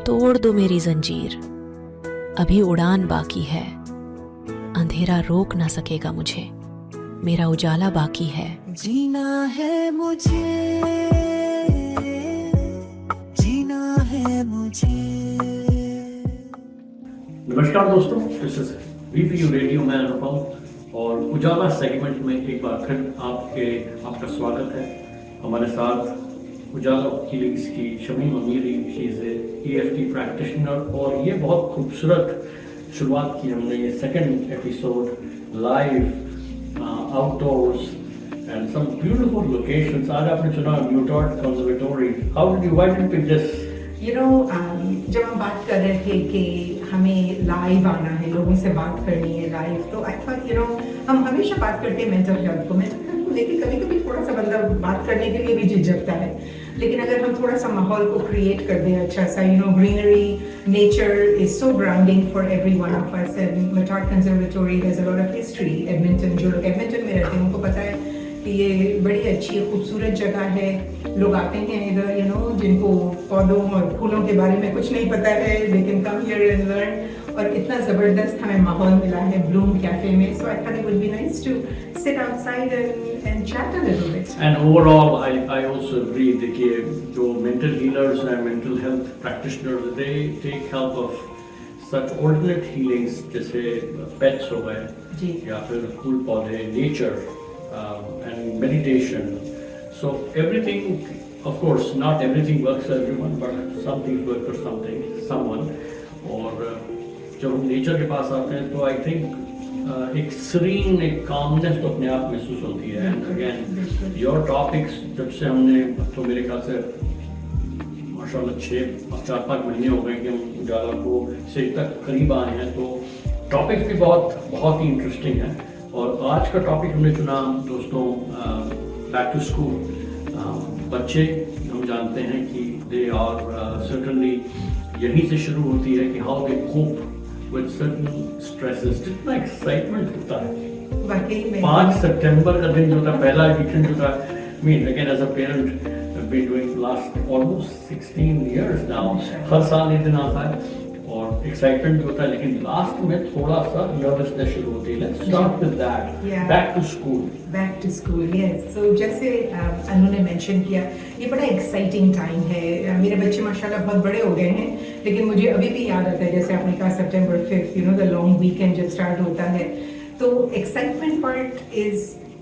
तोड़ दो मेरी जंजीर, अभी उड़ान बाकी है। अंधेरा रोक ना सकेगा मुझे, मेरा उजाला बाकी है। जीना है मुझे, जीना है मुझे। नमस्कार दोस्तों, दिस इज वीपीयू रेडियो, मैं अनुपम और उजाला सेगमेंट में एक बार फिर आपका स्वागत है। हमारे साथ उजाला हीलिंग्स की शमीम अमीरी, शी इज EFT प्रैक्टिशनर, और ये बहुत खूबसूरत शुरुआत की हमने ये second episode live outdoors and some beautiful locations. आज आपने चुना Muttart conservatory. How did you why did you pick this? जब हम बात कर रहे थे कि हमें लाइव आना है, लोगों से बात करनी है लाइव, तो आई थॉट हम हमेशा बात करते हैं मेंटल हेल्थ को लेकिन कभी कभी थोड़ा सा बंदा बात करने के लिए भी झिझकता है। लेकिन अगर हम थोड़ा सा माहौल को क्रिएट कर दें अच्छा सा, greenery, nature is so grounding for every one of us. And Muttart conservatory has a lot of history. Edmonton, जो लोग एडमिंटन में रहते हैं उनको पता है कि ये बड़ी अच्छी खूबसूरत जगह है। लोग आते हैं इधर जिनको पौधों और फूलों के बारे में कुछ नहीं पता है, लेकिन कम हियर एंड लर्न। और इतना ज़बरदस्त हमें माहौल मिला है ब्लूम कैफे में। So I thought it would be nice to sit outside and chat a little bit. And overall I also agree. देखिए, जो मेंटल हीलर्स हैं, mental health practitioners, they take help of such alternate healings, जैसे pets हो गए या फिर फूल पौधे, nature and meditation. So everything, of course, not everything works for everyone, but some things work for someone. और जब हम नेचर के पास आते हैं तो आई थिंक एक सीरीन, एक कामनेस तो अपने आप महसूस होती है। एंड अगेन योर टॉपिक्स, जब से हमने, तो मेरे ख्याल से माशाल्लाह 4-5 महीने हो गए कि हम उजाला को से तक करीब आए हैं, तो टॉपिक्स भी बहुत ही इंटरेस्टिंग हैं। और आज का टॉपिक हमने चुना दोस्तों, बैक टू स्कूल। बच्चे, हम जानते हैं कि दे आर सर्टनली, यहीं से शुरू होती है कि how they cope with certain stresses. कितना एक्साइटमेंट होता है 5 सितंबर का दिन जो था, पहला वीकेंड जो था। Mean again as a parent been doing last almost 16 years now, हर साल ये दिन आता है और एक्साइटमेंट भी होता है, लेकिन लास्ट में थोड़ा सा नर्वसनेस शुरू होती है। Let's start with that. Back to school, yes. So जैसे अनु ने मेंशन किया, ये बड़ा एक्साइटिंग टाइम है। मेरे बच्चे माशाल्लाह बहुत बड़े हो गए हैं, लेकिन मुझे अभी भी याद आता है, जैसे आपने कहा September 5th, the long weekend जब स्टार्ट होता है, तो excitement part is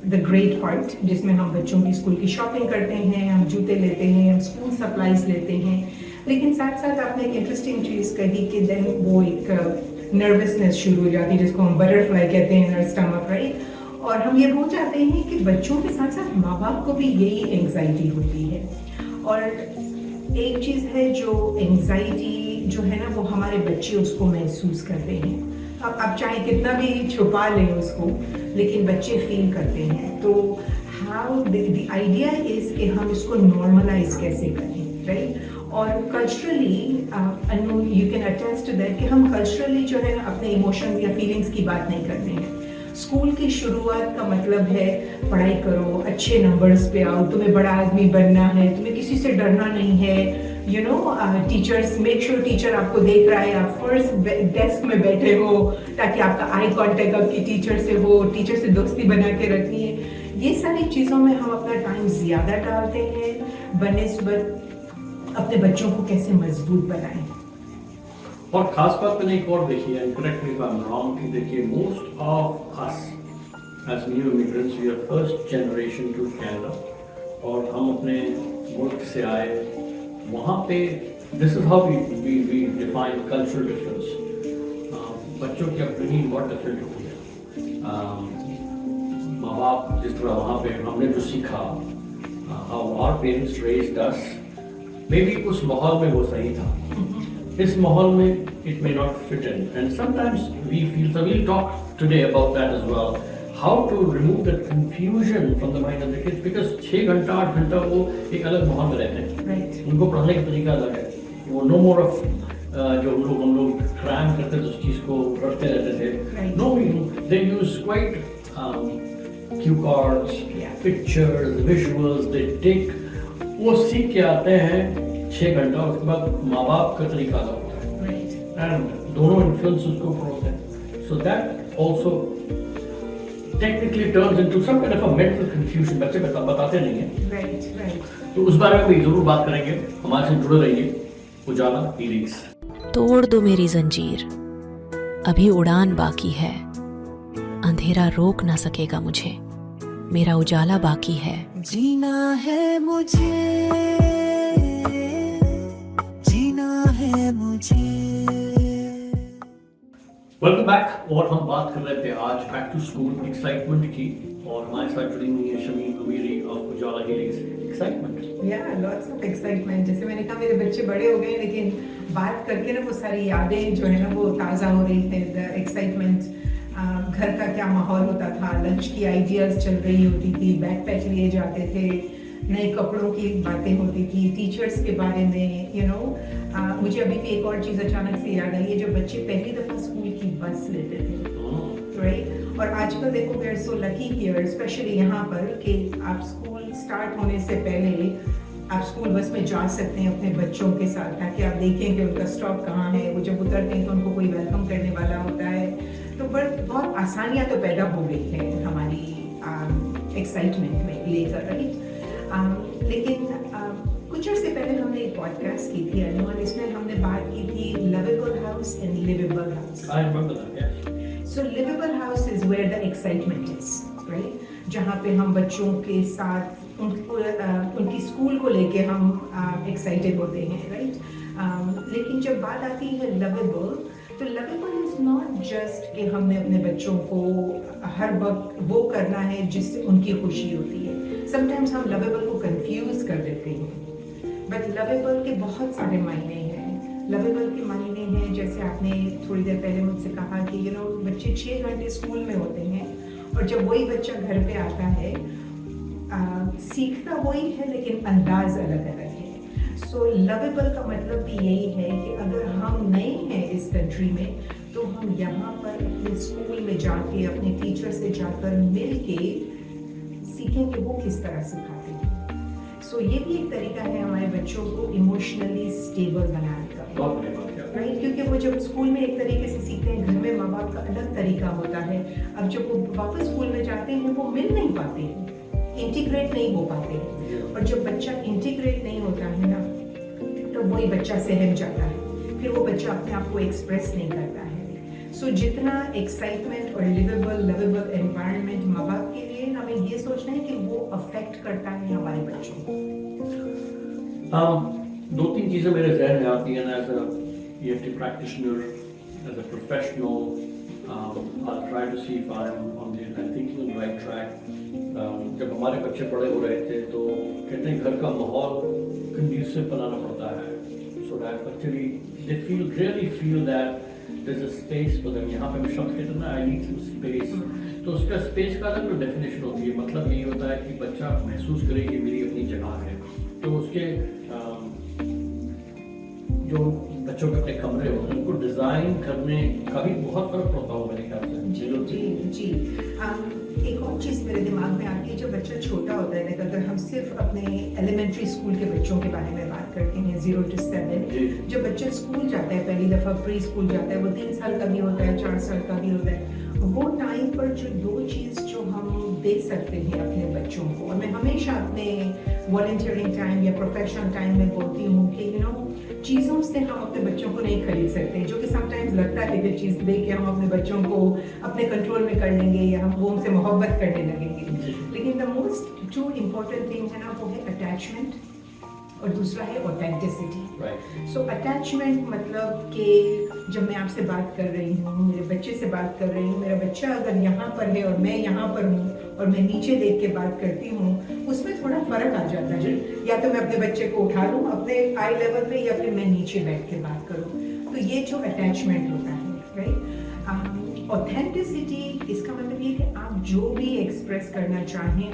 the great part, जिसमें हम बच्चों की स्कूल की शॉपिंग करते हैं, हम जूते लेते हैं, हम स्कूल सप्लाईज लेते हैं। लेकिन साथ साथ आपने एक इंटरेस्टिंग चीज़ कही कि देन वो एक नर्वसनेस शुरू हो जाती है, जिसको हम बटरफ्लाई कहते हैं, नर्व स्टमक, राइट। और हम ये भूल जाते हैं कि बच्चों के साथ साथ माँ बाप को भी यही एंग्जाइटी होती है। और एक चीज़ है जो एंग्जाइटी जो है ना, वो हमारे बच्चे उसको महसूस करते हैं। अब आप चाहे कितना भी छुपा लें उसको, लेकिन बच्चे फील करते हैं। तो हाउ द आइडिया इज कि हम इसको नॉर्मलाइज कैसे करें, राइट। और culturally, Anu you can attest to that, कि हम कल्चरली जो है ना अपने इमोशंस या फीलिंग्स की बात नहीं करते हैं। स्कूल की शुरुआत का मतलब है पढ़ाई करो, अच्छे नंबर्स पे आओ, तुम्हें बड़ा आदमी बनना है, तुम्हें किसी से डरना नहीं है। टीचर्स, मेक श्योर टीचर आपको देख रहा है, आप फर्स्ट डेस्क में बैठे हो, ताकि आपका आई कांटेक्ट आपकी टीचर से हो, टीचर से दोस्ती बना के रखनी है। ये सारी चीज़ों में हम अपना टाइम ज़्यादा डालते हैं बनिस्बत अपने बच्चों को कैसे मजबूत बनाएं। और खास बात मैंने एक और देखी है, correct me if I am wrong, कि देखिए, most of us as new immigrants, we are first generation to Canada, और हम अपने मुल्क से आए। वहाँ पे this is how we define cultural difference. बच्चों की अपनी बहुत डिफरेंट होती है। माँ बाप जिस तरह वहाँ पे हमने जो सीखा, how our parents raised us, maybe उस माहौल में वो सही था, इस माहौल में it may not fit in, and sometimes we feel, so we'll talk today about that as well, how to remove the confusion from the mind of the kids, because 6 घंटा 8 घंटा वो एक अलग माहौल में रहते हैं, right. उनको पढ़ने का तरीका अलग है। वो नो मोर ऑफ जो हम लोग क्रैम करते थे, उस चीज़ को रटते रहते थे। No, they use quite cue cards, pictures, visuals, they take, वो सीख के आते हैं 6 घंटा, उसके बाद माँ बाप का तरीका अलग होता है, राइट एंड दोनों इन्फ्लुएंस उसके ऊपर होते हैं. So that also technically turns into some kind of a mental confusion. बच्चे बताते नहीं हैं, राइट. तो उस बारे में भी जरूर बात करेंगे. हमारे से जुड़े रहिए. उजाला हीलिंग्स. तोड़ दो मेरी जंजीर, अभी उड़ान बाकी है. अंधेरा रोक ना सकेगा मुझे, मेरा उजाला बाकी है. जीना है मुझे, जीना है मुझे. Welcome back. और हम बात कर रहे थे आज बैक टू स्कूल एक्साइटमेंट की, और हमारे साथ जुड़ी हुई है Shameen Gumiri of Ujala healings. Excitement, lots of excitement. जैसे मैंने कहा मेरे बच्चे बड़े हो गए, लेकिन बात करके ना वो सारी यादें जो है ना वो ताज़ा हो रही थे. द एक्साइटमेंट, घर का क्या माहौल होता था, लंच की आइडियाज़ चल रही होती थी, बैकपैक लिए जाते थे, नए कपड़ों की बातें होती थी, टीचर्स के बारे में मुझे अभी भी एक और चीज़ अचानक से याद आई है, जब बच्चे पहली दफ़ा स्कूल की बस लेते थे, राइट. और आजकल देखो we are so lucky here, specially यहाँ पर, कि आप स्कूल स्टार्ट होने से पहले आप स्कूल बस में जा सकते हैं अपने बच्चों के साथ, ताकि आप देखें कि उनका स्टॉप कहाँ है. वो जब उतरते हैं तो उनको कोई वेलकम करने वाला होता है. तो बहुत आसानियाँ तो पैदा हो गई हैं हमारी एक्साइटमेंट में लेकर, राइट. लेकिन कुछ अर्से पहले हमने एक पॉडकास्ट की थी और इसमें हमने बात की थी livable house and livable house. I remember that. Yes. So livable house is where the excitement is, right? जहाँ पे हम बच्चों के साथ उनकी स्कूल को लेके हम एक्साइटेड होते हैं, राइट. लेकिन जब बात आती है lovable, तो lovable is not just कि हमने अपने बच्चों को हर वक्त वो करना है जिससे उनकी खुशी होती है. Sometimes हम lovable को confuse कर देते हैं, but lovable के बहुत सारे मायने हैं. लवेबल के मायने हैं, जैसे आपने थोड़ी देर पहले मुझसे कहा कि बच्चे 6 घंटे स्कूल में होते हैं, और जब वही बच्चा घर पे आता है सीखता वही है, लेकिन अंदाज अलग अलग है. सो लवेबल का मतलब भी यही है कि अगर हम नए हैं इस कंट्री में, तो हम यहाँ पर अपने स्कूल में जाके अपने टीचर से जाकर मिल के सीखें कि वो किस तरह सिखाते हैं. सो ये भी एक तरीका है हमारे बच्चों को इमोशनली स्टेबल बनाने का, राइट. क्योंकि वो जब स्कूल में एक तरीके से सीखते हैं, घर में माँ बाप का अलग तरीका होता है. अब जब वो वापस स्कूल में जाते हैं वो मिल नहीं पाते हैं, इंटीग्रेट नहीं हो पाते हैं. और जब बच्चा इंटीग्रेट नहीं होता है ना, तो वही बच्चा सहम जाता है, फिर वो बच्चा अपने आप को एक्सप्रेस नहीं करता है. सो जितना एक्साइटमेंट और लिवेबल एनवायरनमेंट माँ बाप के लिए, हमें ये सोचना है कि वो अफेक्ट करता है हमारे बच्चों को. 2-3 चीज़ें मेरे जहन में आती हैं as a EFT practitioner, as a professional. I'll try to see if I'm thinking on the right track. जब हमारे बच्चे बड़े हो रहे थे तो कहते हैं घर का माहौल conducive बनाना पड़ता है, so that actually they really feel that there's a space for them. यहाँ पे हम शब्द कहते हैं ना, I need some space. तो उसका स्पेस का अलग डेफिनेशन होती है. मतलब यही होता है कि बच्चा महसूस करे कि मेरी अपनी जगह है. तो उसके जो बच्चों के अपने कमरे होते हैं उनको डिज़ाइन करने का भी बहुत फर्क पड़ता होगा मेरे ख्याल से. जी. एक और चीज़ मेरे दिमाग में आती है, जब बच्चा छोटा होता है, अगर हम सिर्फ अपने एलिमेंट्री स्कूल के बच्चों के बारे में बात करते हैं 0 to 7, जब बच्चा स्कूल जाता है, पहली दफ़ा प्री स्कूल जाता है, वो 3 साल का भी होता है, 4 साल का भी होता है, वो टाइम पर जो 2 चीज़ जो हम दे सकते हैं अपने बच्चों को, और मैं हमेशा अपने वॉलंटियरिंग टाइम या प्रोफेशनल टाइम में बोलती हूँ कि चीज़ों से हम अपने बच्चों को नहीं खरीद सकते, जो कि समटाइम्स लगता है कि चीज़ दे के हम अपने बच्चों को अपने कंट्रोल में कर लेंगे या हम वो उनसे मोहब्बत करने लगेंगे. लेकिन द मोस्ट 2 इम्पोर्टेंट थिंग है ना, वो है अटैचमेंट और दूसरा है ऑथेंटिसिटी. सो अटैचमेंट मतलब कि जब मैं आपसे बात कर रही हूँ, मेरे बच्चे से बात कर रही हूँ, मेरा बच्चा अगर यहाँ पर है और मैं यहाँ पर हूँ और मैं नीचे देख के बात करती हूँ, उसमें थोड़ा फर्क आ जाता है. या तो मैं अपने बच्चे को उठा लूँ अपने आई लेवल पे, या फिर मैं नीचे बैठ के बात करूँ. तो ये जो अटैचमेंट होता है, राइट. ऑथेंटिसिटी इसका मतलब ये कि आप जो भी एक्सप्रेस करना चाहें,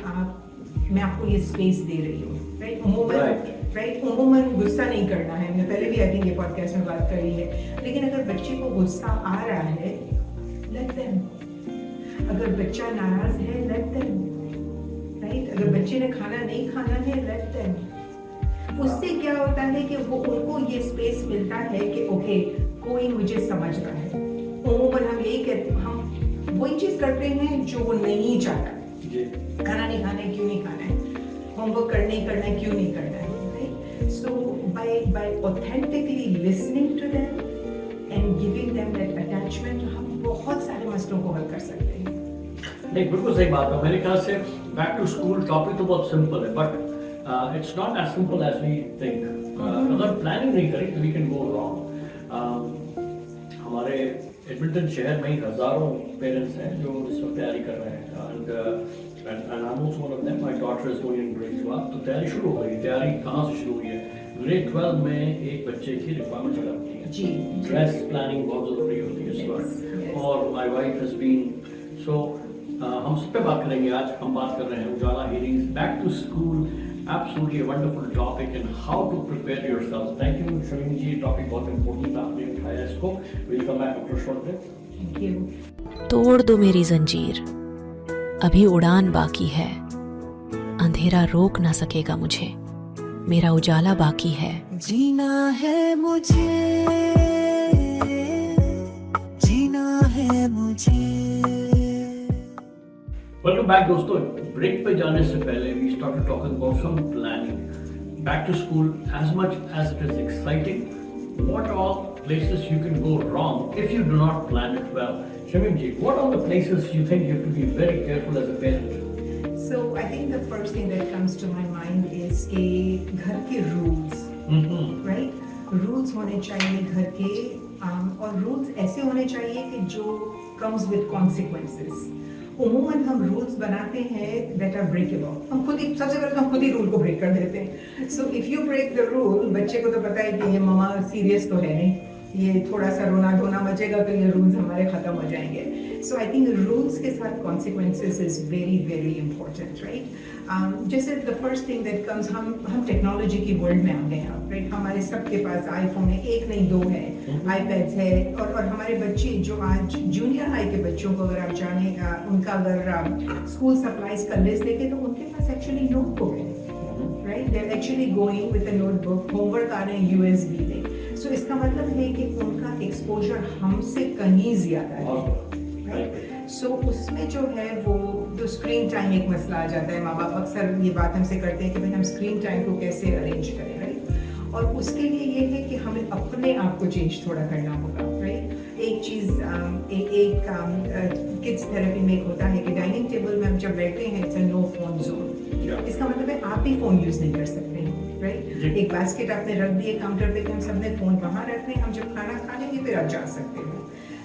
मैं आपको ये स्पेस दे रही हूँ, राइट. उमूमन गुस्सा नहीं करना है. मैंने पहले भी आई थिंक ये पॉडकास्ट में बात करी है. लेकिन अगर बच्चे को गुस्सा आ रहा है, लेट देम. अगर बच्चा नाराज है, लेट देम, राइट. अगर बच्चे ने खाना नहीं खाना है, लेट देम. उससे क्या होता है कि वो उनको ये स्पेस मिलता है कि ओके कोई मुझे समझ रहा है। उम्मूमन हम यही कहते हम वही चीज करते हैं जो वो नहीं चाहता। जी खाना नहीं खाना है, क्यों नहीं खाना है, होमवर्क करना है, क्यों नहीं करना है, right? So by authentically listening to them and giving them that attachment हम बहुत सारे मसलों को हल कर सकते हैं। नहीं, बिल्कुल सही बात है। मेरे ख्याल से बैक टू स्कूल टॉपिक तो बहुत सिंपल है, but it's not as simple as we think. अगर प्लानिंग नहीं करें तो वी कैन गो रॉन्ग। हमारे एडमिंटन शहर में ही हजारों पेरेंट्स हैं जो इस वक्त तैयारी कर रहे हैं, and I am also one of them. My daughter is going in grade 12, तो तैयारी शुरू हो गई। तैयारी कहाँ से शुरू हुई है? ग्रेड 12 में एक बच्चे की रिक्वायरमेंट हो जाती है जी, ड्रेस प्लानिंग बहुत जरूरी होती है इस वक्त। और my wife has been so हम सब पे बात करेंगे आज। हम बात कर रहे हैं Ujala healings back to school, absolutely wonderful topic and how to prepare yourself. Thank you Shamim ji, topic बहुत इंपॉर्टेंट आपने उठाया इसको। Will come back after short break. Thank you. तोड़ दो मेरी जंजीर, अभी उड़ान बाकी है। अंधेरा रोक ना सकेगा मुझे, मेरा उजाला बाकी है। जीना है मुझे, जीना है मुझे। वेलकम बैक दोस्तों। ब्रेक पे जाने से पहले we started talking about some planning. Back to school, as much as it is exciting, what all places you can go wrong if you do not plan it well? Shamim ji, what are the places you think you have to be very careful as a parent? So I think the first thing that comes to my mind is कि घर के rules, right? Rules होने चाहिए घर के, और rules ऐसे होने चाहिए कि जो comes with consequences. उमूमन हम रूल्स बनाते हैं that are breakable। हम खुद ही सबसे पहले तो हम खुद ही रूल को ब्रेक कर देते हैं। So if you break the rule, बच्चे को तो पता है कि ये ममा सीरियस तो है नहीं, ये थोड़ा सा रोना धोना मचेगा तो ये रूल्स हमारे खत्म हो जाएंगे। सो आई थिंक रूल्स के साथ consequences is very very important, right? जैसे the first thing that comes, हम टेक्नोलॉजी की वर्ल्ड में आ गए हैं, राइट? हमारे सबके पास आईफोन है, एक नहीं दो है, आईपैड्स है, और हमारे बच्चे जो आज जूनियर हाई के बच्चों को अगर आप जाने उनका अगर स्कूल सप्लाईज का लिस्ट देखें तो उनके पास एक्चुअली नोटबुक है, right? They are actually going with a notebook, homework आ रहे हैं यूएसबी में। सो इसका मतलब है कि उनका एक्सपोजर हमसे कहीं ज्यादा है, राइट? सो उसमें जो है वो तो स्क्रीन टाइम एक मसला आ जाता है। माँ बाप अक्सर ये बात हमसे करते हैं कि भाई हम स्क्रीन टाइम को कैसे अरेंज करें, राइट? और उसके लिए ये है कि हमें अपने आप को चेंज थोड़ा करना होगा, राइट? एक चीज़ किड्स थेरेपी में एक होता है कि डाइनिंग टेबल में हम जब बैठते हैं it's a no phone zone. इसका मतलब है आप ही फोन यूज नहीं कर सकते हैं, राइट? एक बास्केट आपने रख दिए काउंटर पे कि हम सबने फोन वहाँ रख रहे हैं, हम जब खाना खा लेंगे फिर आप जा सकते हो।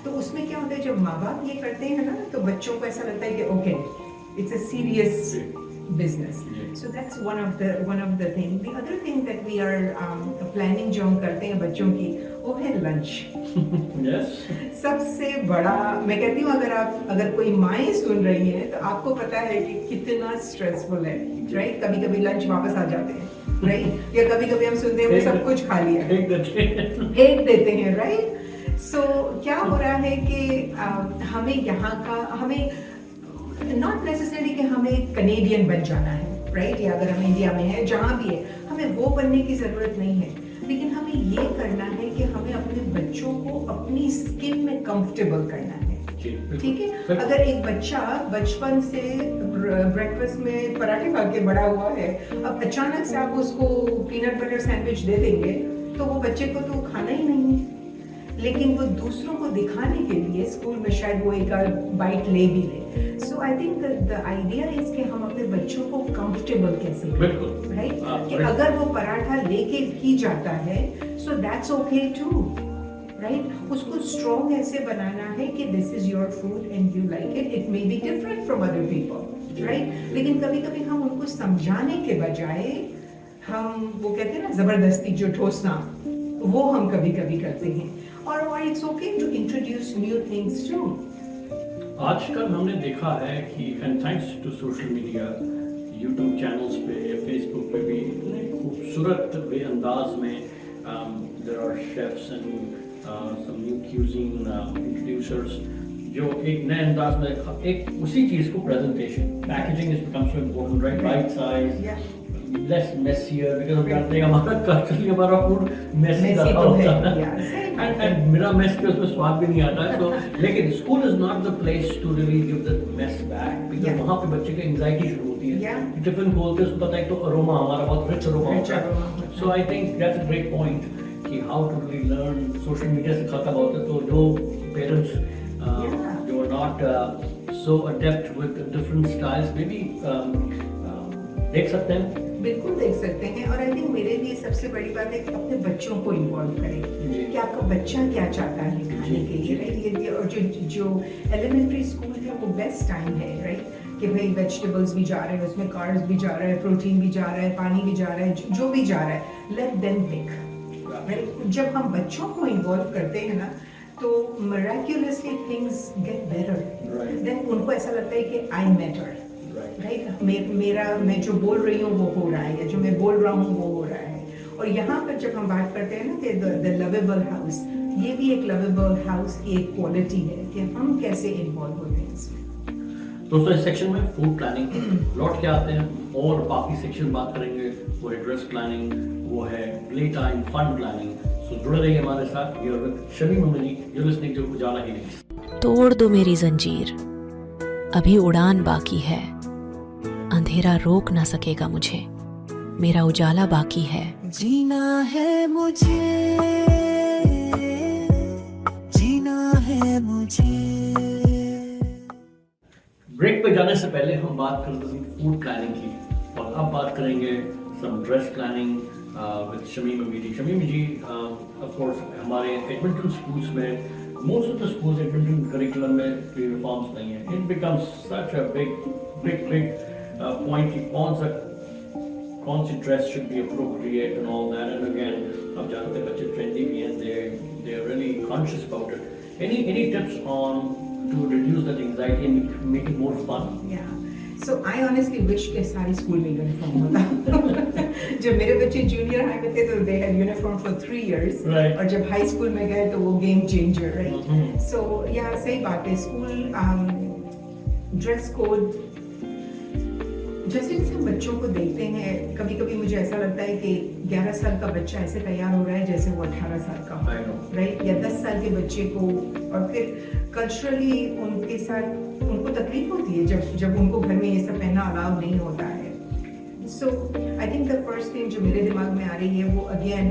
तो उसमें क्या होता है जब माँ बाप ये करते हैं ना तो बच्चों को ऐसा लगता है कि okay it's a serious business. So that's one of the thing. The other thing that we are planning जो हम करते हैं बच्चों की वो है लंच। Yes. सबसे बड़ा मैं कहती हूँ अगर कोई माएँ सुन रही हैं तो आपको पता है कि कितना स्ट्रेसफुल है, राइट? कभी कभी लंच वापस आ जाते हैं, राइट? या कभी कभी हम सुनते हैं सब कुछ खा लिया, एक देते हैं, राइट? सो क्या हो रहा है कि हमें यहाँ का हमें नॉट नेसेसरी कि हमें कनेडियन बन जाना है, राइट? या अगर हम इंडिया में है जहाँ भी है हमें वो बनने की ज़रूरत नहीं है, लेकिन हमें ये करना है कि हमें अपने बच्चों को अपनी स्किन में कंफर्टेबल करना है, ठीक है? अगर एक बच्चा बचपन से ब्रेकफास्ट में पराठे खा के बड़ा हुआ है, अब अचानक से आप उसको पीनट बटर सैंडविच दे देंगे तो वो बच्चे को तो खाना ही नहीं है, लेकिन वो दूसरों को दिखाने के लिए स्कूल में शायद वो एक बाइट ले भी ले। So I think the idea is कि हम अपने बच्चों को कंफर्टेबल कैसे करें, राइट? कि अगर वो पराठा लेके भी जाता है so that's okay too, right? उसको स्ट्रॉन्ग ऐसे बनाना है कि this is your food and you like it, it may be different from other people, right? लेकिन कभी कभी हम उनको समझाने के बजाय हम वो कहते हैं ना जबरदस्ती जो ठोसना, वो हम कभी कभी करते हैं, और it's okay to introduce new things too. आजकल हमने देखा है कि and thanks to social media, YouTube channels पे, फेसबुक पे भी इतने खूबसूरत अंदाज में there are chefs and some new cuisine introducers जो एक नए अंदाज में एक उसी चीज़ को presentation packaging is become so important, right? Right size, less messier because हम जानते हैं हमारा culturally हमारा food messy Messy ज़्यादा तो है, होता है yeah, सही बात है। and मेरा mess के उसमें स्वाद भी नहीं आता है तो लेकिन school is not the place to really give the mess back because Yeah. वहाँ पे बच्चे की anxiety शुरू होती है Yeah. टिफिन खोलते उसको पता है तो अरोमा हमारा बहुत rich aroma Rich होता aroma है होता है। so I think that's a great point कि how to really learn social media से खाता बहुत है तो जो parents Yeah. जो are not so adept with different styles maybe देख सकते हैं बिल्कुल देख सकते हैं और आई थिंक मेरे लिए सबसे बड़ी बात है कि अपने बच्चों को इन्वॉल्व करें जी। कि आपका बच्चा क्या चाहता है खाने के लिए राइट ये और जो एलिमेंट्री स्कूल है वो बेस्ट टाइम है राइट कि भाई वेजिटेबल्स भी जा रहे हैं उसमें कार्ब्स भी जा रहा है प्रोटीन भी जा रहा है पानी भी जा रहा है जो भी जा रहा है लेट देम पिक राइट जब हम बच्चों को इन्वॉल्व करते हैं ना तो miraculously things get better Right. then उनको ऐसा लगता है कि I matter राइट मेरा मैं जो बोल रही हूँ वो हो रहा है या जो मैं बोल रहा हूँ वो हो रहा है और यहाँ पर जब हम बात करते हैं ना कि द लवेबल हाउस ये भी एक लवेबल हाउस की एक क्वालिटी है कि हम कैसे इन्वॉल्व होते हैं इसमें दोस्तों इस सेक्शन में फूड प्लानिंग लौट के आते हैं और बाकी सेक्शन बात करेंगे वो है ड्रेस प्लानिंग वो है play time fun planning so जुड़े रहिए हमारे साथ you're with Shami Momini you listening to Ujala healings तोड़ दो मेरी जंजीर, अभी उड़ान बाकी है, अंधेरा रोक ना सकेगा मुझे, मेरा उजाला बाकी है। जीना है मुझे, जीना है मुझे। ब्रेक पे जाने से पहले हम बात करते हैं फूड प्लानिंग की और अब बात करेंगे some dress planning with Shamim Amiri. Shamim ji of course हमारे एडमिंटन स्कूल्स में most of the schools Edmonton curriculum में यूनिफॉर्म्स नहीं है। It becomes such a big point कि कौन सी dress should be appropriate and all that and again आप जानते हैं बच्चे ट्रेंडी भी हैं they are really conscious about it. Any tips on to reduce that anxiety and make it more fun? Yeah. So I honestly wish कि सारी school में uniform होता जब मेरे बच्चे जूनियर हाई में थे तो they had uniform for 3 years Right. और जब हाई स्कूल में गए तो वो गेम चेंजर राइट Mhm. सो या सही बात है स्कूल ड्रेस कोड जैसे जैसे हम बच्चों को देखते हैं कभी कभी मुझे ऐसा लगता है कि 11 साल का बच्चा ऐसे तैयार हो रहा है जैसे वो 18 साल का I know. राइट या 10 साल के बच्चे को और फिर कल्चरली उनके साथ उनको तकलीफ होती है जब उनको घर में ये सब पहनना अलाउ नहीं होता है। So I think the first thing जो मेरे दिमाग में आ रही है वो अगेन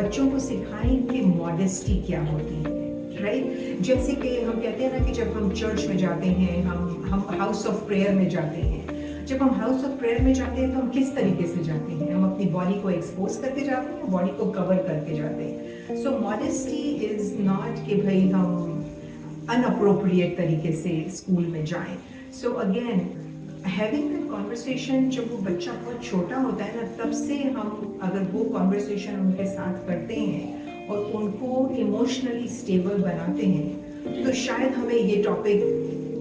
बच्चों को सिखाएं कि मॉडेस्टी क्या होती है राइट जैसे कि हम कहते हैं ना कि जब हम चर्च में जाते हैं हम हाउस ऑफ प्रेयर में जाते हैं जब हम हाउस ऑफ प्रेयर में जाते हैं तो हम किस तरीके से जाते हैं हम अपनी बॉडी को एक्सपोज करके जाते हैं बॉडी को कवर करके जाते हैं सो मॉडेस्टी इज नॉट कि भाई हम अनअप्रोप्रिएट तरीके से स्कूल में जाएं so again having that conversation जब वो बच्चा बहुत छोटा होता है ना तब से हम अगर वो कॉन्वर्सेशन उनके साथ करते हैं और उनको इमोशनली स्टेबल बनाते हैं तो शायद हमें ये टॉपिक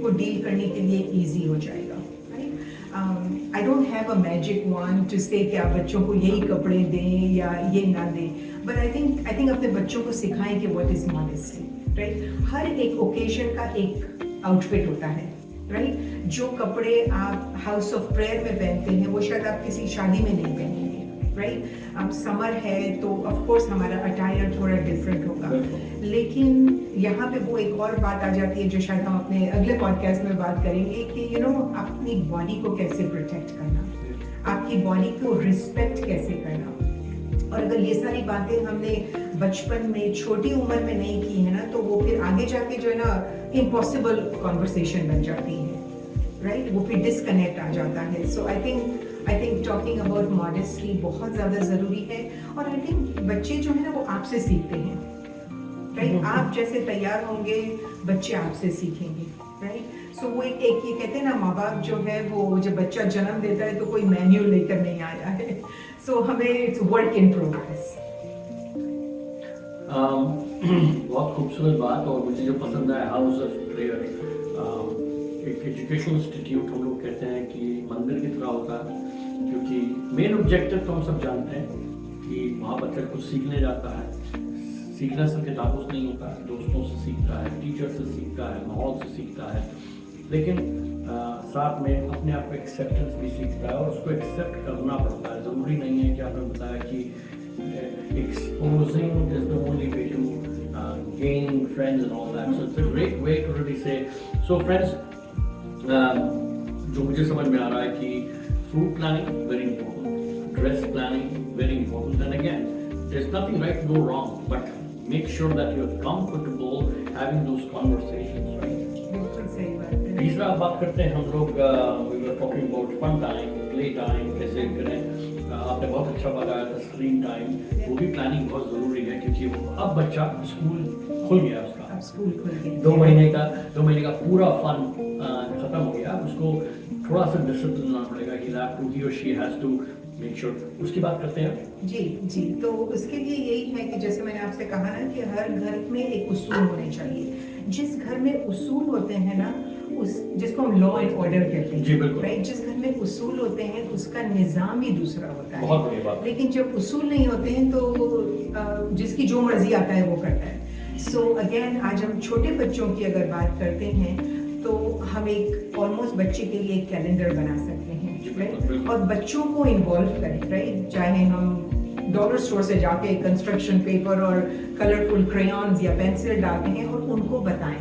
को डील करने के लिए ईजी हो जाएगा। I don't have a magic one two से कि आप बच्चों को यही कपड़े दें या ये ना दें बट आई थिंक अपने बच्चों को सिखाएं कि व्हाट इज मॉडेस्टी राइट हर एक ओकेजन का एक आउटफिट होता है राइट जो कपड़े आप हाउस ऑफ प्रेयर में पहनते हैं वो शायद आप किसी शादी में नहीं पहनेंगे राइट अब समर है तो ऑफ कोर्स हमारा अटायर थोड़ा डिफरेंट होगा लेकिन यहाँ पे वो एक और बात आ जाती है जो शायद हम अपने अगले पॉडकास्ट में बात करेंगे कि यू नो अपनी बॉडी को कैसे प्रोटेक्ट करना आपकी बॉडी को रिस्पेक्ट कैसे करना और अगर ये सारी बातें हमने बचपन में छोटी उम्र में नहीं की है ना तो वो फिर आगे जाके जो है ना इम्पॉसिबल कॉन्वर्सेशन बन जाती है राइट वो फिर डिस्कनेक्ट आ जाता है so I think talking about modesty बहुत ज़्यादा ज़रूरी है और आई थिंक बच्चे जो है ना वो आपसे सीखते हैं राइट आप जैसे तैयार होंगे बच्चे आपसे सीखेंगे राइट सो वो एक ये कहते हैं ना माँ बाप जो है वो जब बच्चा जन्म देता है तो कोई मैन्युअल लेकर नहीं आया है सो हमें इट्स वर्क इन प्रोग्रेस। बहुत खूबसूरत बात और मुझे जो पसंद है हाउस ऑफ प्रेयर एक एजुकेशनल इंस्टीट्यूट हम लोग कहते हैं कि मंदिर की तरह होता है क्योंकि मेन ऑब्जेक्टिव तो हम सब जानते हैं कि वहाँ बच्चा कुछ सीखने जाता है सीखना सिर्फ किताबों से नहीं होता है दोस्तों से सीखता है टीचर से सीखता है माहौल से सीखता है लेकिन साथ में अपने आप को एक्सेप्टेंस भी सीखता है और उसको एक्सेप्ट करना पड़ता है। ज़रूरी नहीं है कि आपने बताया कि exposing is the only way to gain friends and all that. So it's a great way to really say. So friends, जो मुझे समझ में आ रहा है कि food planning very important, dress planning very important, and again, there's nothing right to go wrong, but make sure that you're comfortable having those conversations, right? बिल्कुल सही बात है। तीसरा बात करते हैं हम लोग we were talking about fun time, play time, कैसे करें। आपने बहुत अच्छा बताया था स्क्रीन टाइम, वो भी प्लानिंग बहुत ज़रूरी है क्योंकि वो अब बच्चा स्कूल खुल गया उसका, अब स्कूल खुल गए, 2 महीने का पूरा फन खत्म हो गया। उसको थोड़ा सा डिसिप्लिन लाना पड़ेगा कि he or she has to make sure। उसकी बात करते हैं। जी, तो उसके लिए यही है कि जैसे मैंने आपसे कहा ना कि हर घर में एक उसूल होने चाहिए। जिस घर में उसूल होते हैं ना, उस जिसको हम लॉ एंड ऑर्डर कहते हैं, जी बिल्कुल, राइट, जिस घर में उसूल होते हैं उसका निज़ाम ही दूसरा होता है। बहुत बढ़िया बात। लेकिन जब उसूल नहीं होते हैं तो जिसकी जो मर्जी आता है वो करता है। सो अगेन आज हम छोटे बच्चों की अगर बात करते हैं तो हम एक ऑलमोस्ट बच्चे के लिए एक कैलेंडर बना सकते हैं, राइट, और बच्चों को इन्वॉल्व करें, राइट, चाहे हम डॉलर स्टोर से जाके कंस्ट्रक्शन पेपर और कलरफुल क्रेयॉन्स या पेंसिल डालते हैं और उनको बताएं,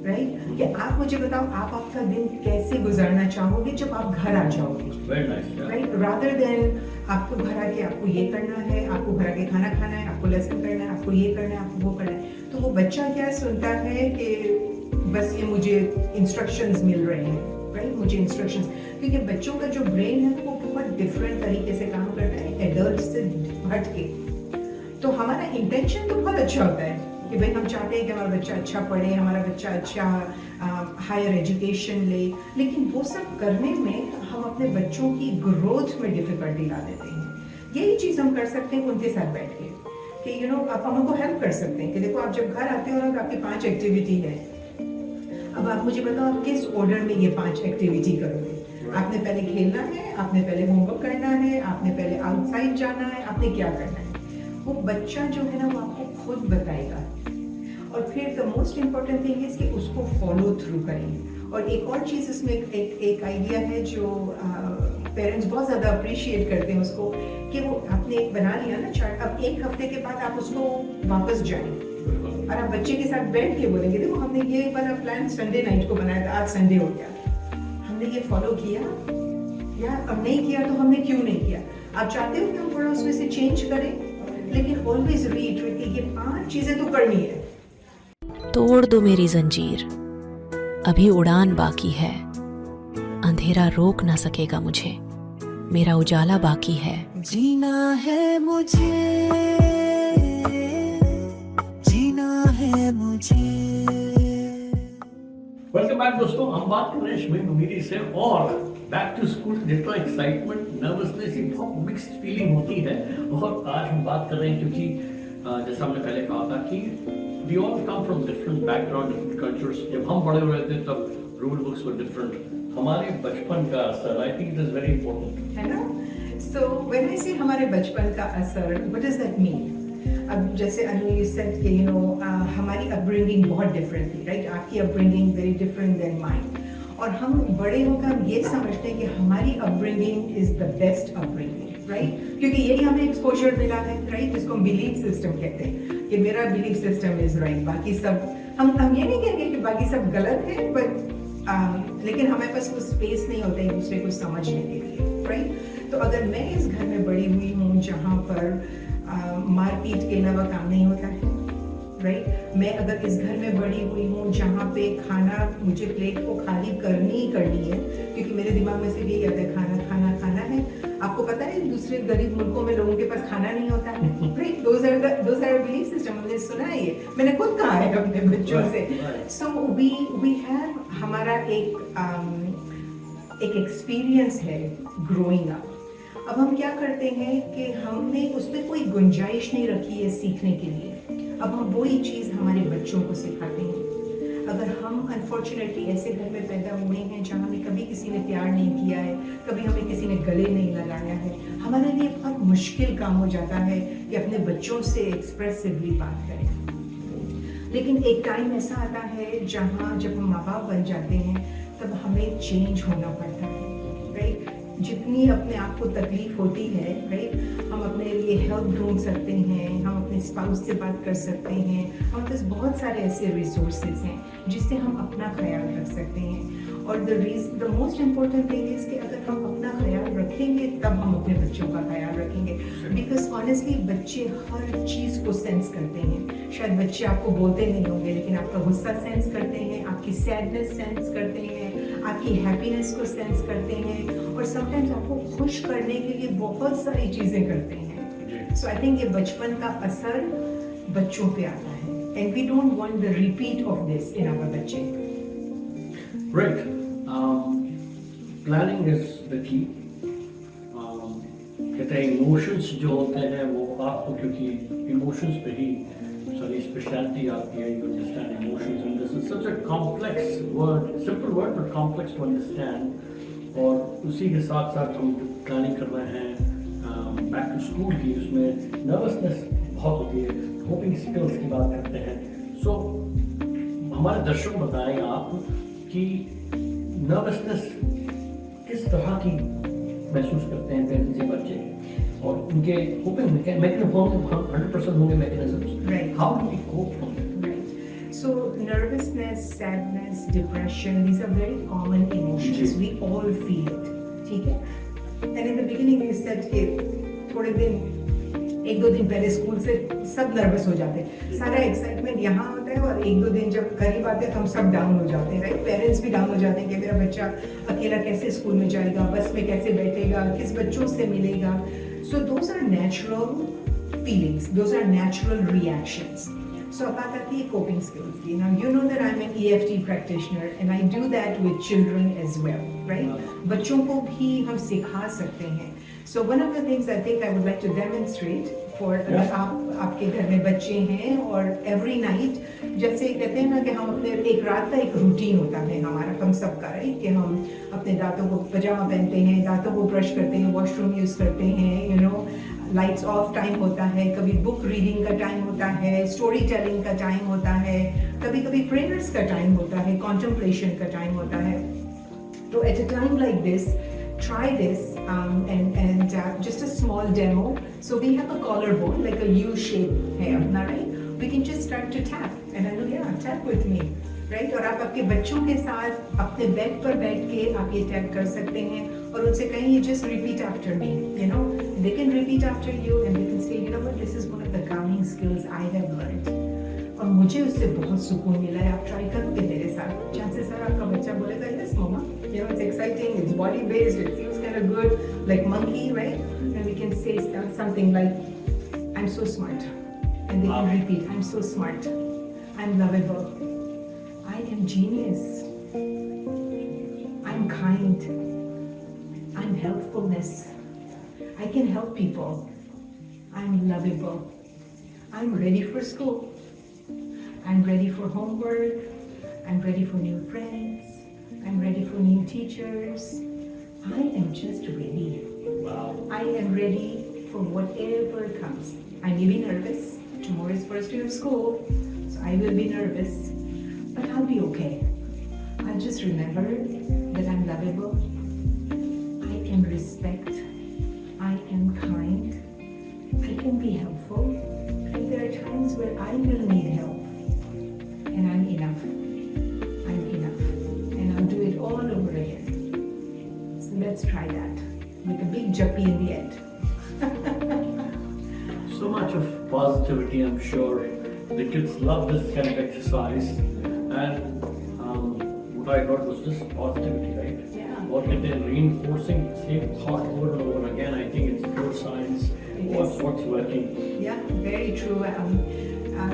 राइट, कि आप मुझे बताओ आप आपका दिन कैसे गुजारना चाहोगे जब आप घर आ जाओगे, राइट, रादर देन आपको घर आके आपको ये करना है, आपको घर आके खाना खाना है, आपको लेसन करना है, आपको ये करना है, आपको वो करना है। तो वो बच्चा क्या सुनता है कि बस ये मुझे इंस्ट्रक्शंस मिल रहे हैं, राइट, मुझे इंस्ट्रक्शंस, क्योंकि बच्चों का जो ब्रेन है वो बहुत डिफरेंट तरीके से काम करता है एडल्ट से हट के। तो हमारा इंटेंशन तो बहुत अच्छा होता है कि भाई हम चाहते हैं कि हमारा बच्चा अच्छा पढ़े, हमारा बच्चा अच्छा हायर एजुकेशन ले, लेकिन वो सब करने में हम अपने बच्चों की ग्रोथ में डिफिकल्टी ला देते हैं। यही चीज़ हम कर सकते हैं उनके साथ बैठ के कि आप हम उनको हेल्प कर सकते हैं कि देखो आप जब घर आते हो और आपकी 5 एक्टिविटी है, अब आप मुझे बताओ आप किस ऑर्डर में ये 5 एक्टिविटी करोगे। आपने पहले खेलना है, आपने पहले होमवर्क करना है, आपने पहले आउटसाइड जाना है, आपने क्या करना है। वो बच्चा जो है ना वो आपको खुद बताएगा और फिर the most important thing is कि उसको फॉलो थ्रू करें। और एक और चीज़ इसमें एक आइडिया है जो पेरेंट्स बहुत ज़्यादा अप्रिशिएट करते हैं उसको, कि वो आपने एक बना लिया ना चार्ट, अब 1 हफ्ते के बाद आप उसको वापस जाएं और आप बच्चे के साथ बैठ के बोलेंगे देखो हमने ये वाला प्लान संडे नाइट को बनाया था, आज संडे हो गया, हमने ये फॉलो किया या अब नहीं किया तो हमने क्यों नहीं किया। आप चाहते हो कि हम थोड़ा उसमें से चेंज करें, लेकिन ऑलवेज रीइटरेट कि ये 5 चीज़ें तो करनी है। तोड़ दो मेरी जंजीर, अभी उड़ान बाकी है, अंधेरा रोक ना सकेगा मुझे, मेरा उजाला बाकी है। जीना है मुझे, जीना है मुझे। वेलकम बैक दोस्तों, हम बात कर रहे हैं शमीम अमीरी से और बैक टू स्कूल जितना एक्साइटमेंट, नर्वसनेस, ये बहुत मिक्स्ड फीलिंग होती है। और आज हम बात कर रहे हैं क्योंकि जैसा हमने पहले कहा था कि we all come from different background, different cultures. जब हम बड़े हो रहे थे तब रूल बुक्स वर डिफरेंट। हमारे बचपन का असर, I think it is very important, है ना। सो व्हेन आई से हमारे बचपन का असर, व्हाट डज दैट मीन। अब जैसे अनु यू सेड कि हमारी अपब्रिंगिंग बहुत डिफरेंट थी, राइट, आपकी upbringing very different then mine, और हम बड़े होकर हम ये समझते हैं कि हमारी upbringing is the best upbringing, right, क्योंकि यही हमें एक्सपोजर मिला है, राइट, जिसको हम बिलीफ सिस्टम कहते हैं कि मेरा बिलीफ सिस्टम इज राइट, बाकी सब हम ये नहीं कहेंगे कि बाकी सब गलत है, बट लेकिन हमारे पास वो स्पेस नहीं होता एक दूसरे को समझने के लिए, राइट। तो अगर मैं इस घर में बड़ी हुई हूँ जहाँ पर मारपीट के अलावा काम नहीं होता है, राइट, मैं अगर इस घर में बड़ी हुई हूँ जहाँ पे खाना मुझे प्लेट को खाली करनी ही करनी है, क्योंकि मेरे दिमाग में से यही आता है खाना खाना खाना है। आपको पता है दूसरे गरीब मुल्कों में लोगों के पास खाना नहीं होता है, right, those are belief system, हमने सुना है ये, मैंने खुद कहा है अपने बच्चों से। सो वी हैव हमारा एक एक्सपीरियंस है ग्रोइंग अप। अब हम क्या करते हैं कि हमने उसमें कोई गुंजाइश नहीं रखी है सीखने के लिए, अब हम वही चीज़ हमारे बच्चों को सिखाते हैं। अगर हम अनफॉर्चुनेटली ऐसे घर में पैदा हुए हैं जहाँ हमें कभी किसी ने प्यार नहीं किया है, कभी हमें किसी ने गले नहीं लगाया है, हमारे लिए बहुत मुश्किल काम हो जाता है कि अपने बच्चों से एक्सप्रेसिवली बात करें। लेकिन एक टाइम ऐसा आता है जहाँ जब हम माँ बाप बन जाते हैं तब हमें चेंज होना पड़ता है, राइट। जितनी अपने आप को तकलीफ होती है, राइट, हम अपने लिए हेल्प ढूंढ सकते हैं, हम अपने स्पाउस से बात कर सकते हैं, हमारे पास बहुत सारे ऐसे रिसोर्सेज हैं जिससे हम अपना ख्याल रख सकते हैं। और the most important thing is कि अगर हम अपना ख्याल रखेंगे तब हम अपने बच्चों का ख्याल रखेंगे, बिकॉज ऑनेस्टली बच्चे हर चीज़ को सेंस करते हैं। शायद बच्चे आपको बोलते नहीं होंगे लेकिन आपका गुस्सा सेंस करते हैं, आपकी सैडनेस सेंस करते हैं, आपकी हैप्पीनेस को सेंस करते हैं, और समटाइम्स आपको खुश करने के लिए बहुत सारी चीज़ें करते हैं। सो आई थिंक ये बचपन का असर बच्चों पे आता है, and we don't want the repeat of this in our बच्चे। Right. Planning is the key. कहते हैं इमोशंस जो होते हैं वो आपको, क्योंकि इमोशंस पे ही सारी स्पेशलिटी आती है। You understand emotions and this is such a complex word, simple word but complex to understand. और उसी के साथ साथ हम प्लानिंग कर रहे हैं बैक टू स्कूल की, उसमें नर्वसनेस बहुत होती है, कोपिंग स्किल्स की बात करते हैं। सो हमारे दर्शक बताएं आप कि नर्वसनेस किस तरह की महसूस करते हैं पेरेंट्स या बच्चे, और उनके कोपिंग मैकेनिज्म 100% होंगे mechanisms, how do we cope on it? So nervousness, sadness, depression, these are very common emotions. We all feel it. ठीक है? And in the beginning we said कि थोड़े दिन, एक दो दिन पहले स्कूल से सब नर्वस हो जाते हैं, सारा एक्साइटमेंट यहाँ होता है, और एक दो दिन जब करीब आते हैं तो हम सब डाउन हो जाते हैं, राइट। पेरेंट्स भी डाउन हो जाते हैं कि मेरा बच्चा अकेला कैसे स्कूल में जाएगा, बस में कैसे बैठेगा, किस बच्चों से मिलेगा। So those are natural feelings, those are natural reactions. So बात आती है coping skills की। Now you know that I'm an EFT practitioner and I do that with children as well, right? बच्चों को भी हम सिखा सकते हैं। So one of the things I think I would like to demonstrate for अगर आपके घर में बच्चे हैं, और every night जैसे कहते हैं ना कि हम अपने एक रात का एक रूटीन होता है हमारा, हम सबका, राइट, कि हम अपने दांतों को पजामा पहनते हैं, दांतों को ब्रश करते हैं, वॉशरूम यूज़ करते हैं, you know, lights off time होता है, कभी बुक रीडिंग का टाइम होता है, स्टोरी टेलिंग का टाइम होता है, कभी कभी प्रेयर्स का टाइम होता है, कॉन्टेम्पलेशन का टाइम होता है। तो at a time like this, try this and just a small demo. So we have a collarbone, like a U-shape hair, right? We can just start to tap, and I know, yeah, tap with me, right? और आप आपके बच्चों के साथ अपने bed पर बैठ के आप ये टैप कर सकते हैं, और उनसे कहें you just repeat after me, you know, they can repeat after you and they can say, you know what, this is one of the calming skills I have learned. और मुझे उससे बहुत सुकून मिला है। आप ट्राई करोगे मेरे साथ, चांसेस है आपका बच्चा बोलेगा yes mama, you know, it's exciting, it's body based, it feels kind of good, like monkey, right? And we can say something like, I'm so smart, and they can repeat, I'm so smart, I'm lovable, I am genius, I'm kind, I'm helpfulness, I can help people, I'm lovable, I'm ready for school, I'm ready for homework, I'm ready for new friends, I'm ready for new teachers, I am just ready. Wow. I am ready for whatever comes. I may be nervous, tomorrow is first day of school, so I will be nervous, but I'll be okay. I'll just remember that I'm lovable, I can respect, I am kind, I can be helpful, and there are times where I will need help. And I'm enough. I'm enough. And I'll do it all over again. So let's try that. With a big juppy in the end. So much of positivity, I'm sure. The kids love this kind of exercise. And what I heard was just positivity, right? Yeah. What they're reinforcing the same thought over and over again. I think it's pure science. What's working. Yeah, very true.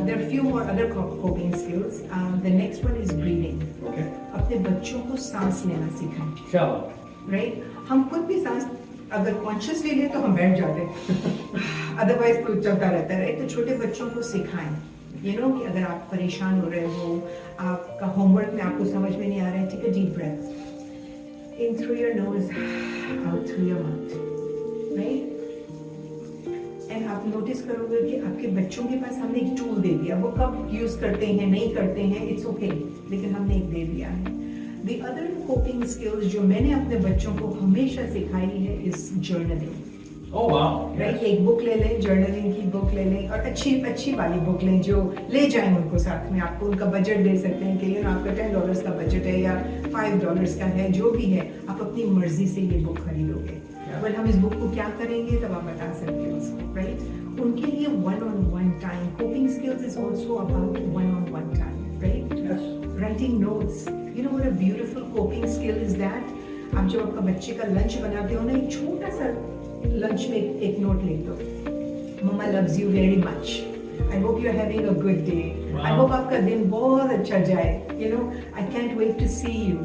There are a few more other coping skills. The next one is breathing. Okay. अपने बच्चों को सांस लेना सिखाएं, क्या बात? Right? हम खुद भी सांस अगर कॉन्शियसली ले तो हम बैठ जाते हैं, अदरवाइज तो चलता रहता है, राइट? तो छोटे बच्चों को सिखाएं, यू नो, कि अगर आप परेशान हो रहे हो, आपका होमवर्क में आपको समझ में नहीं आ रहा है, take a deep breath in through your nose, out through your mouth, right? And आप आप नोटिस करोगे कि आपके बच्चों के पास हमने एक टूल दे दिया, वो कब यूज करते हैं नहीं करते हैं इट्स ओके, लेकिन हमने एक दे दिया है। द अदर कोपिंग स्किल्स जो मैंने अपने बच्चों को हमेशा सिखाई है is journaling. Oh wow! Right, Yes. एक बुक ले लें, जर्नलिंग की बुक ले लें और अच्छी वाली बुक लें जो ले जाएं उनको साथ में। आपको उनका बजट दे सकते हैं कि आपका $10 का बजट है या $5 का है, जो भी है आप अपनी मर्जी से ये बुक खरीदोगे। बट हम इस बुक को क्या करेंगे तब आप बता सकते हो उसको, राइट। उनके लिए one-on-one time, coping skills is also about one-on-one time, right. Yes. Writing notes, you know what a beautiful coping skill is that. आप जब आपका बच्चे का लंच बनाते हो ना, एक छोटा सा लंच में एक नोट लिख दो, mumma loves you very much, I hope you are having a good day, I hope आपका दिन बहुत अच्छा जाए, you know I can't wait to see you,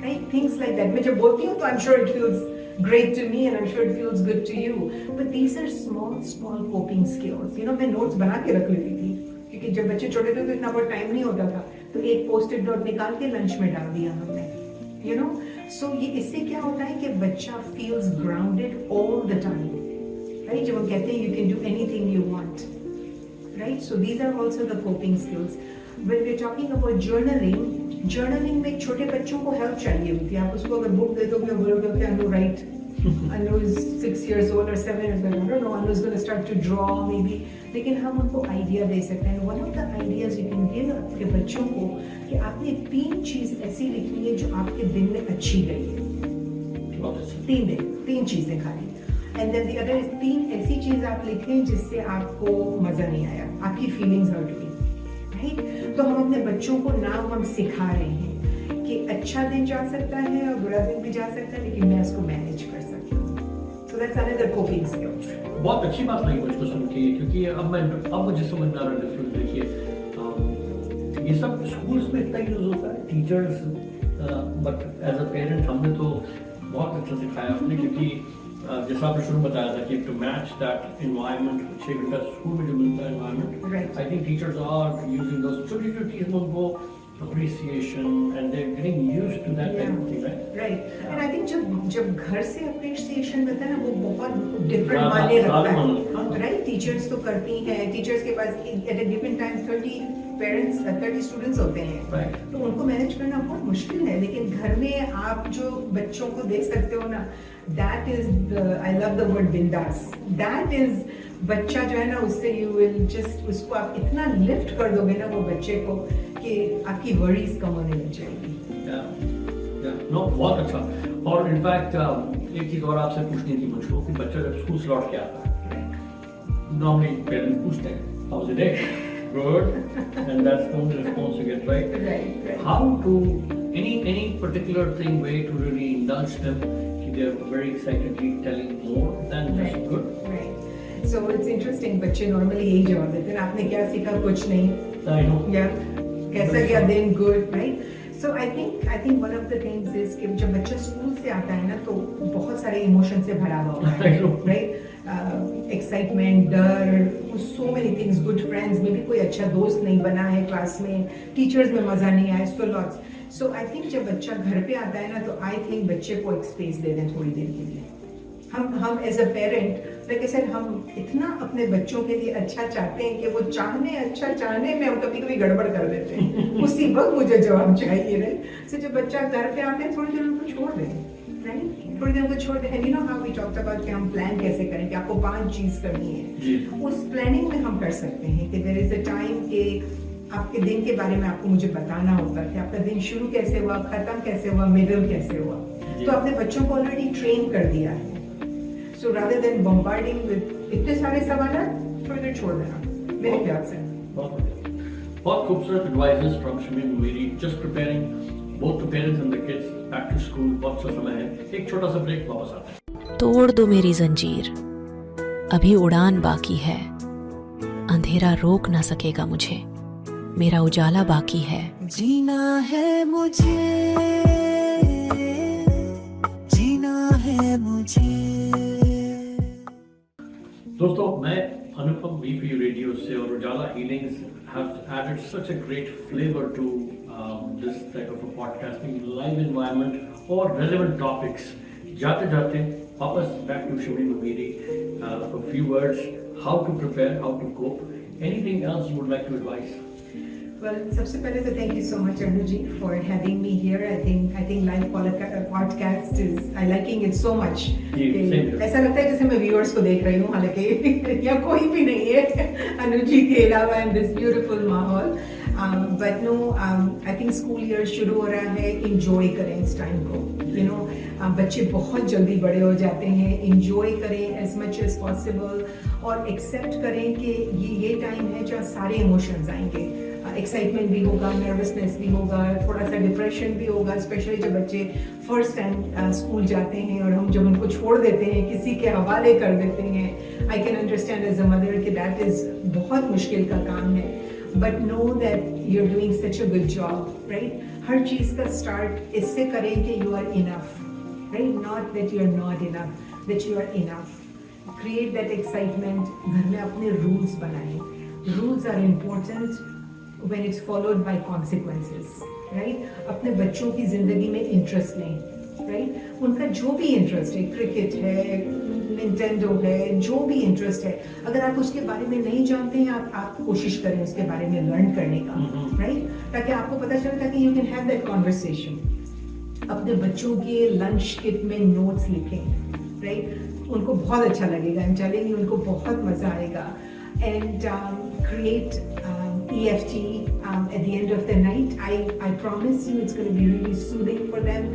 right, things like that. मैं जब बोलती हूँ तो I am sure it feels great to me and I'm sure it feels good to you, but these are small coping skills, you know। मैं notes बना के रख लेती थी क्योंकि जब बच्चे छोटे थे तो इतना बहुत टाइम नहीं होता था, तो एक पोस्टेड नोट निकाल के लंच में डाल दिया हमने, you know। so ये इससे क्या होता है कि बच्चा feels grounded all the time, right। जब हम कहते हैं you can do anything you want, right, so these are also the coping skills। when we're talking about journaling में छोटे बच्चों को हेल्प चाहिए होती है। आप उसको अगर बुक दे दोगे और बोलोगे कि Anu right, Anu is 6 years old or 7 years old, I don't know, Anu is going to start to draw maybe, लेकिन हम उनको आइडिया दे सकते हैं। One of the ideas you can give आपके बच्चों को कि आपने 3 चीज ऐसी लिखनी है जो आपके दिन में अच्छी गई है, 3 चीजें खाली, and then the other is 3 ऐसी चीज आप लिखें जिससे आपको मजा नहीं आया, आपकी फीलिंग्स हर्ट हुई, राइट। तो हम अपने बच्चों को नाम हम सिखा रहे हैं कि अच्छा दिन जा सकता है और बुरा दिन भी जा सकता है, लेकिन मैं उसको मैनेज कर सकती हूँ। So that's another coping skill. बहुत अच्छी बात लगी मुझको सुन के, क्योंकि अब मुझे समझ में आ रहा है डिफरेंस। देखिए ये सब स्कूल्स में इतना यूज होता है, teachers, but as a parent हमने तो बहुत अच्छा सिखाया अपने, क्योंकि जैसा आपने शुरू में बताया था कि टू मैच दैट एनवायरनमेंट, 6 घंटा स्कूल में जो मिलता है environment, I think teachers are using those छोटी छोटी चीजों को appreciation and they're getting used to that kind of thing, right? And I think जब घर से appreciation मिलता है ना, वो बहुत different मायने रखता है, right? Teachers तो करती हैं, teachers के पास at a given time 30 students होते हैं, right? तो उनको मैनेज करना बहुत मुश्किल है, लेकिन घर में आप जो बच्चों को दे सकते हो ना, that is I love the word bindas, that is बच्चा जो है ना, उससे you will just उसको आप इतना लिफ्ट कर दोगे ना वो बच्चे को कि आपकी वरीज कम होने लग जाएगी। नो बहुत अच्छा। और इनफैक्ट एक चीज और आपसे पूछनी थी मुझको कि बच्चा जब स्कूल से लौट के आता है, नॉर्मली पेरेंट्स पूछते हैं how was the day, good, and that's the only response you get, right? How to any particular thing way to really indulge them कि they are very excitedly telling more than just good, right? So it's interesting, बच्चे normally यही जवाब देते हैं, आपने क्या सीखा, कुछ नहीं, I know, yeah, कैसा क्या दिन, good, right. So I think one of the things is कि जब बच्चा स्कूल से आता है ना, तो बहुत सारे इमोशन से भरा हुआ होता है, राइट, एक्साइटमेंट, डर, so many things, good friends में भी कोई अच्छा दोस्त नहीं बना है क्लास में, टीचर्स में मजा नहीं आया, so lots. So I think जब बच्चा घर पे आता है ना, तो आई थिंक बच्चे को एक स्पेस दे दें थोड़ी देर के लिए। हम as a parent, like I said, हम इतना अपने बच्चों के लिए अच्छा चाहते हैं कि वो अच्छा चाहने में हम कभी कभी गड़बड़ कर देते हैं। उसी वक्त मुझे जवाब चाहिए, राइट। सो जब बच्चा घर पे आते हैं, थोड़ी देर उनको छोड़ दें, राइट, थोड़ी देर उनको छोड़ दें। And you know how we talked about कि हम प्लान कैसे करें कि आपको 5 चीज करनी है। उस प्लानिंग में हम कर सकते हैं कि देयर इज अ टाइम कि आपके दिन के बारे में आपको मुझे बताना होगा कि आपका दिन शुरू कैसे हुआ, खत्म कैसे हुआ, मिडल कैसे हुआ। तो अपने बच्चों को ऑलरेडी ट्रेन कर दिया है। So rather than bombarding with इतने सारे सवाल, थोड़ी देर छोड़ देना, मेरे ख्याल से। बहुत खूबसूरत advices from Shamim Mary, just preparing both the parents and the kids back to school. बहुत सा समय है, एक छोटा सा ब्रेक, वापस आते हैं। तोड़ दो मेरी जंजीर, अभी उड़ान बाकी है, अंधेरा रोक ना सकेगा मुझे, मेरा उजाला बाकी है। जीना है मुझे, जीना है मुझे। दोस्तों, मैं अनुपम BPU रेडियो से और उजाला healings have added such a great flavor to this type of a podcasting, live environment और relevant topics। जाते जाते वापस back to शमीम मेरी for few words। how to prepare, how to cope. Anything else you would like to advise? Well, सबसे पहले तो thank you so much Anu ji for having me here. I think live podcast is I liking it so much. Ji, same here. ऐसा लगता है जैसे मैं viewers को देख रही हूँ, हालांकि या कोई भी नहीं है अनु जी के अलावा in this beautiful माहौल. But no, I think school year शुरू हो रहा है. Enjoy करें इस time को. You know, बच्चे बहुत जल्दी बड़े हो जाते हैं. Enjoy करें as much as possible और accept करें कि ये time है जहाँ सारे emotions आएंगे. एक्साइटमेंट भी होगा, नर्वसनेस भी होगा, थोड़ा सा डिप्रेशन भी होगा, स्पेशली जब बच्चे फर्स्ट टाइम स्कूल जाते हैं और हम जब उनको छोड़ देते हैं, किसी के हवाले कर देते हैं. I can understand as a mother कि दैट इज़ बहुत मुश्किल का काम है. But know that you are doing such a good job, right. हर चीज़ का स्टार्ट इससे करें कि you are enough, right. Not that you are not enough, that you are enough. Create that excitement. घर में अपने रूल्स बनाएं. Rules are important when it's followed by consequences, right? अपने बच्चों की ज़िंदगी में इंटरेस्ट लें, right? उनका जो भी इंटरेस्ट है, क्रिकेट है, निंटेंडो है, जो भी इंटरेस्ट है, अगर आप उसके बारे में नहीं जानते हैं, आप कोशिश करें उसके बारे में लर्न करने का, right? ताकि आपको पता चले, ताकि you can have that conversation. अपने बच्चों के लंच किट में नोट्स लिखें, right? उनको बहुत अच्छा लगेगा. I'm telling you, उनको बहुत मज़ा आएगा. And create EFT at the end of the night. I promise you it's going to be really soothing for them.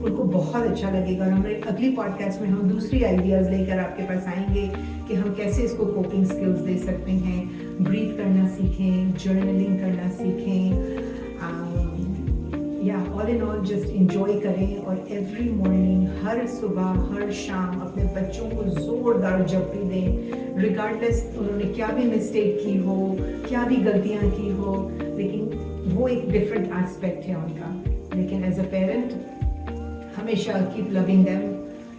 उनको बहुत अच्छा लगेगा. और हमारे अगली पॉडकास्ट में हम दूसरी आइडियाज़ लेकर आपके पास आएंगे कि हम कैसे इसको कोपिंग स्किल्स दे सकते हैं. ब्रीथ करना सीखें, जर्नलिंग करना सीखें. या all in all just enjoy करें. और एवरी मॉर्निंग, हर सुबह, हर शाम अपने बच्चों को ज़ोरदार जप्पी दें. रिगार्डलेस उन्होंने क्या भी मिस्टेक की हो, क्या भी गलतियाँ की हो, लेकिन वो एक डिफरेंट एस्पेक्ट है उनका. लेकिन एज अ पेरेंट हमेशा keep loving them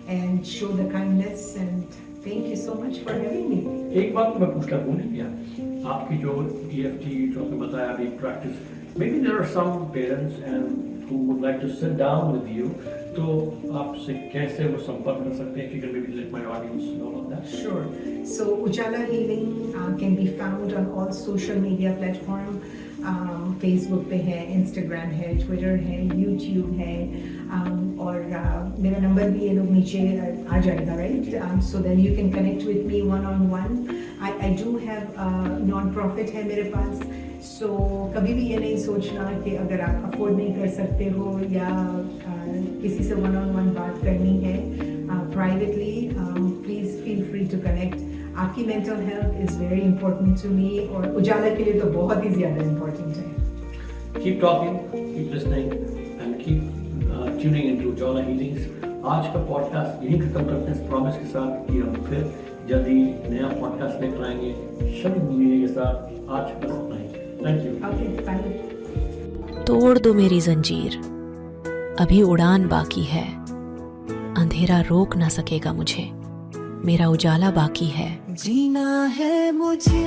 and show the kindness. And thank you so much for having me. एक बात मैं पूछना भूल गया. आपकी जो EFT जो आपने बताया अभी practice, maybe there are some parents and who would like to sit down with you. तो आपसे कैसे वो संपर्क कर सकते हैं? If you can maybe let my audience know about that. Sure. So Ujala Healing can be found on all social media platform. Facebook पे है, Instagram है, Twitter है, YouTube है. और मेरा नंबर भी ये लोग नीचे आ जाएगा, right? So then you can connect with me one-on-one. I do have non-profit है मेरे पास. So कभी भी ये नहीं सोचना कि अगर आप अफोर्ड नहीं कर सकते हो या किसी से one-on-one बात करनी है privately, please feel free to connect. आपकी mental health is very important to me और उजाला के लिए तो बहुत ही ज़्यादा इम्पोर्टेंट है. Keep talking, keep listening, and keep tuning into Ujala Healings. आज का पॉडकास्ट यही खत्म करते हैं इस प्रॉमिस के साथ कि हम फिर जल्दी नया पॉडकास्ट लेकर आएंगे शनि मीडिया के साथ. आज बस इतना ही. Thank you. Okay, bye. तोड़ दो मेरी जंजीर, अभी उड़ान बाकी है. अंधेरा रोक ना सकेगा मुझे, मेरा उजाला बाकी है. जीना है मुझे.